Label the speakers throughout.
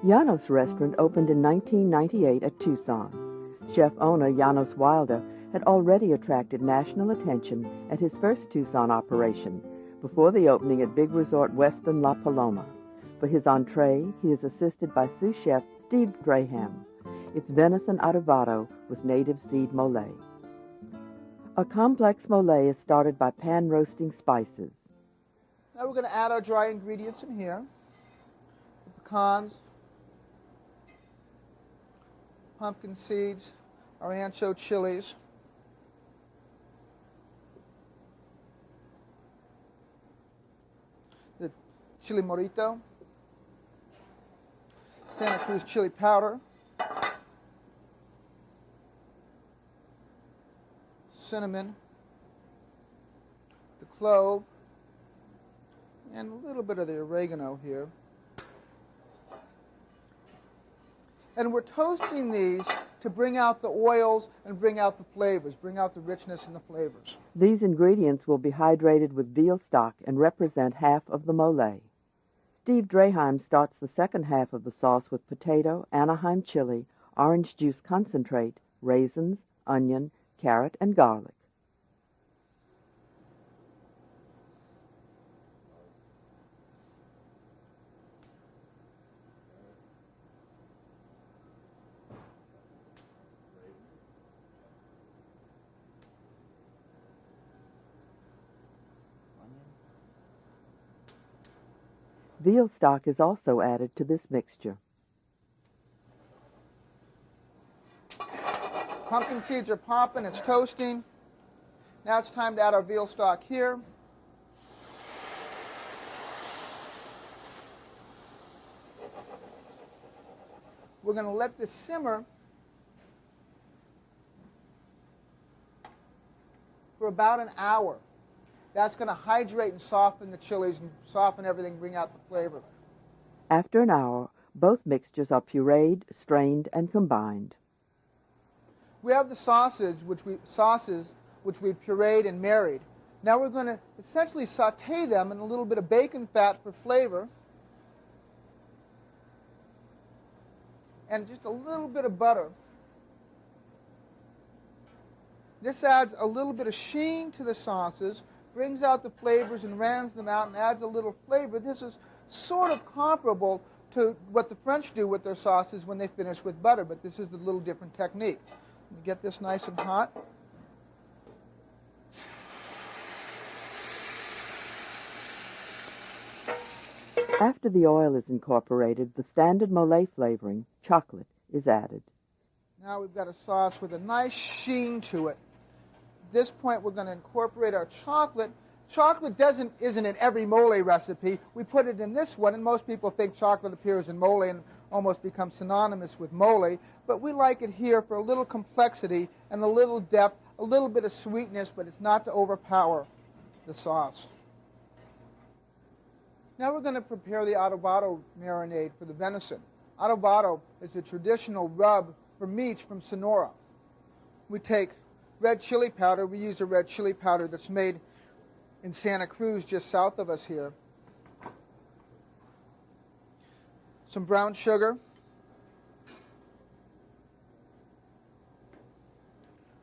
Speaker 1: Janos Restaurant opened in 1998 at Tucson. Chef owner Janos Wilder had already attracted national attention at his first Tucson operation before the opening at Big Resort Westin La Paloma. For his entree, he is assisted by sous chef Steve Draham. It's venison adobado with native seed mole. A complex mole is started by pan-roasting spices.
Speaker 2: Now we're going to add our dry ingredients in here. The pecans, pumpkin seeds, our ancho chilies, the chili morito, Santa Cruz chili powder, cinnamon, the clove, and a little bit of the oregano here. And we're toasting these to bring out the oils and bring out the flavors, bring out the richness and the flavors.
Speaker 1: These ingredients will be hydrated with veal stock and represent half of the mole. Steve Draham starts the second half of the sauce with potato, Anaheim chili, orange juice concentrate, raisins, onion, carrot, and garlic. Veal stock is also added to this mixture.
Speaker 2: Pumpkin seeds are popping, it's toasting. Now it's time to add our veal stock here. We're going to let this simmer for about an hour. That's going to hydrate and soften the chilies and soften everything, bring out the flavor.
Speaker 1: After an hour, both mixtures are pureed, strained, and combined.
Speaker 2: We have the sauces which we pureed and married. Now we're going to essentially saute them in a little bit of bacon fat for flavor, and just a little bit of butter. This adds a little bit of sheen to the sauces, brings out the flavors and rounds them out and adds a little flavor. This is sort of comparable to what the French do with their sauces when they finish with butter, but this is a little different technique. Let me get this nice and hot.
Speaker 1: After the oil is incorporated, the standard mole flavoring, chocolate, is added.
Speaker 2: Now we've got a sauce with a nice sheen to it. At this point, we're going to incorporate our chocolate. Chocolate isn't in every mole recipe. We put it in this one, and most people think chocolate appears in mole and almost becomes synonymous with mole. But we like it here for a little complexity and a little depth, a little bit of sweetness, but it's not to overpower the sauce. Now we're going to prepare the adobado marinade for the venison. Adobado is a traditional rub for meats from Sonora. We take red chili powder. We use a red chili powder that's made in Santa Cruz, just south of us here. Some brown sugar.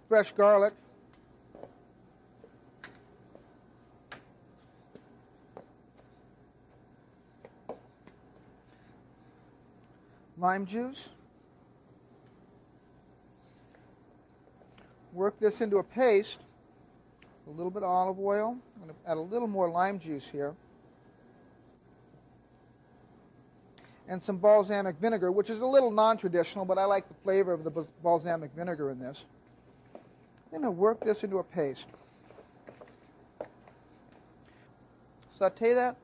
Speaker 2: Fresh garlic. Lime juice. Work this into a paste. A little bit of olive oil. I'm going to add a little more lime juice here. And some balsamic vinegar, which is a little non-traditional, but I like the flavor of the balsamic vinegar in this. I'm going to work this into a paste. Saute that.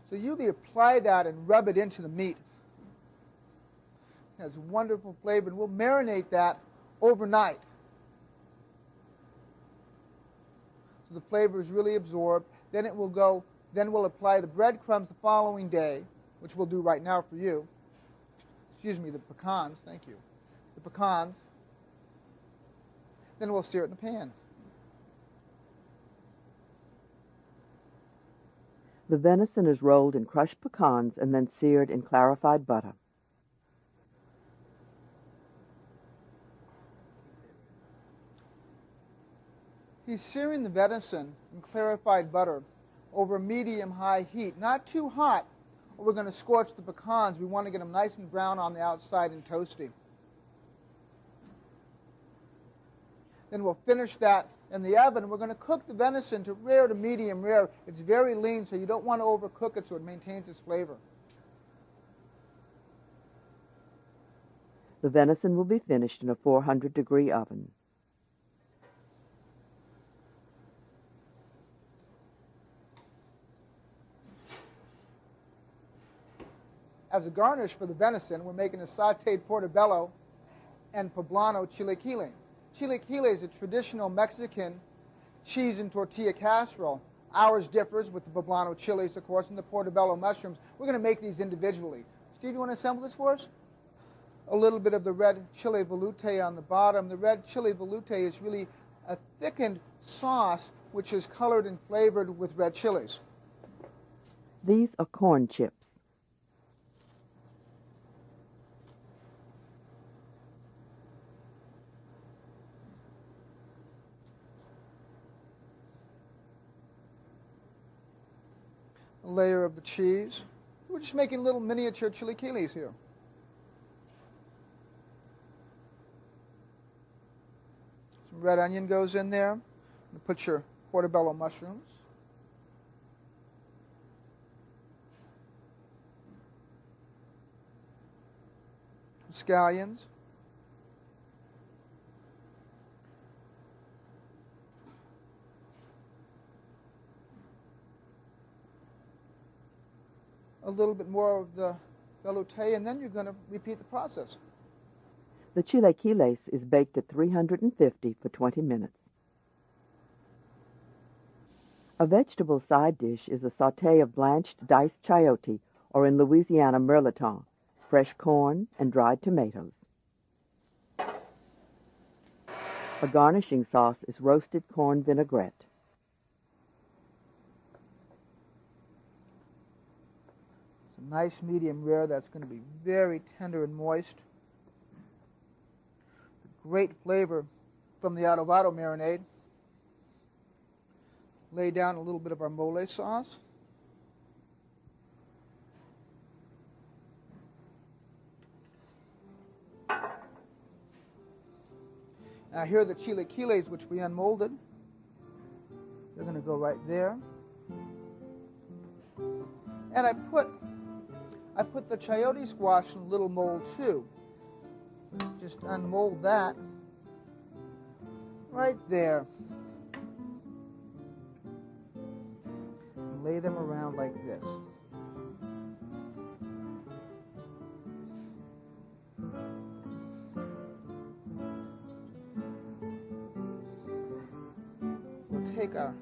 Speaker 2: So you apply that and rub it into the meat. It has wonderful flavor, and we'll marinate that overnight. So the flavor is really absorbed. Then we'll apply the breadcrumbs the following day, which we'll do right now for you. Excuse me, the pecans, thank you. The pecans. Then we'll sear it in the pan.
Speaker 1: The venison is rolled in crushed pecans and then seared in clarified butter.
Speaker 2: He's searing the venison in clarified butter over medium-high heat. Not too hot, or we're going to scorch the pecans. We want to get them nice and brown on the outside and toasty. Then we'll finish that in the oven. We're going to cook the venison to rare to medium rare. It's very lean, so you don't want to overcook it so it maintains its flavor.
Speaker 1: The venison will be finished in a 400-degree oven.
Speaker 2: As a garnish for the venison, we're making a sautéed portobello and poblano chilaquile. Chilaquile is a traditional Mexican cheese and tortilla casserole. Ours differs with the poblano chilies, of course, and the portobello mushrooms. We're going to make these individually. Steve, you want to assemble this for us? A little bit of the red chile veloute on the bottom. The red chile veloute is really a thickened sauce which is colored and flavored with red chilies.
Speaker 1: These are corn chips.
Speaker 2: A layer of the cheese. We're just making little miniature chilaquiles here. Some red onion goes in there. You put your portobello mushrooms. Scallions. A little bit more of the velouté, and then you're going to repeat the process.
Speaker 1: The chilaquiles is baked at 350 for 20 minutes. A vegetable side dish is a sauté of blanched diced chayote, or in Louisiana, mirliton, fresh corn, and dried tomatoes. A garnishing sauce is roasted corn vinaigrette.
Speaker 2: It's a nice medium rare that's going to be very tender and moist. The great flavor from the adobado marinade. Lay down a little bit of our mole sauce. Now here are the chilaquiles which we unmolded. They're going to go right there. And I put the chayote squash in a little mold too. Just unmold that right there. And lay them around like this. We'll take our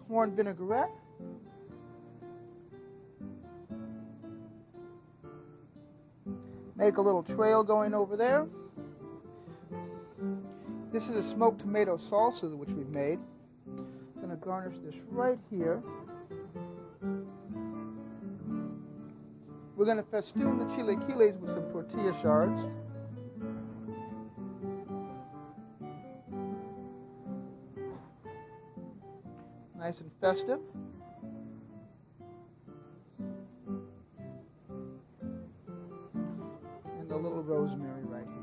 Speaker 2: corn vinaigrette. Make a little trail going over there. This is a smoked tomato salsa which we've made. I'm going to garnish this right here. We're going to festoon the chilaquiles with some tortilla shards. Nice and festive. And a little rosemary right here.